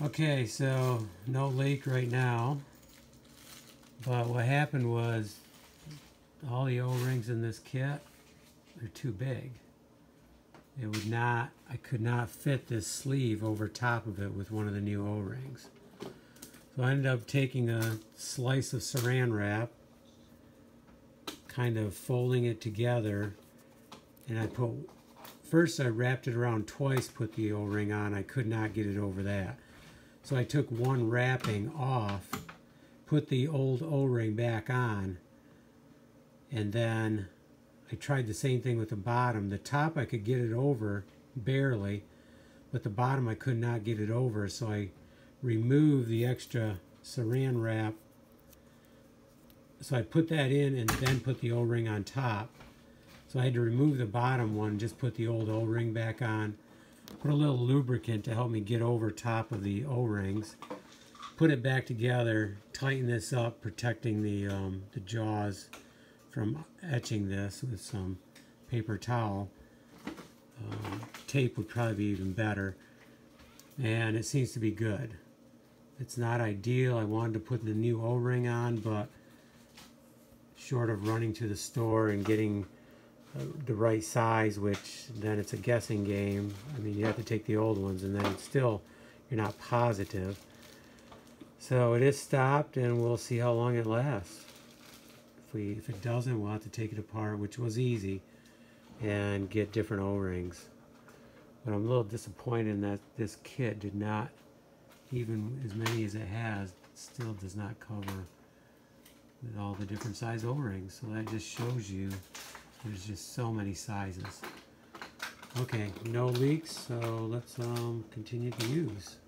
Okay, so no leak right now, but what happened was all the O-rings in this kit are too big. It would not, I could not fit this sleeve over top of it with one of the new O-rings. So I ended up taking a slice of Saran wrap, kind of folding it together, and first I wrapped it around twice, put the O-ring on. I could not get it over that. So I took one wrapping off, put the old O-ring back on, and then I tried the same thing with the bottom. The top I could get it over, barely, but the bottom I could not get it over, so I removed the extra Saran wrap. So I put that in and then put the O-ring on top. So I had to remove the bottom one, just put the old O-ring back on, put a little lubricant to help me get over top of the O-rings, put it back together, tighten this up, protecting the jaws from etching this with some paper towel. Tape would probably be even better, and it seems to be good. It's not ideal. I wanted to put the new O-ring on, but short of running to the store and getting the right size, which then it's a guessing game. I mean, you have to take the old ones, and then it's still, you're not positive. So it is stopped, and we'll see how long it lasts. If it doesn't, we'll have to take it apart, which was easy, and get different O-rings. But I'm a little disappointed in that this kit did not, even as many as it has, still does not cover with all the different size O-rings. So that just shows you there's just so many sizes. Okay, no leaks, so let's continue to use.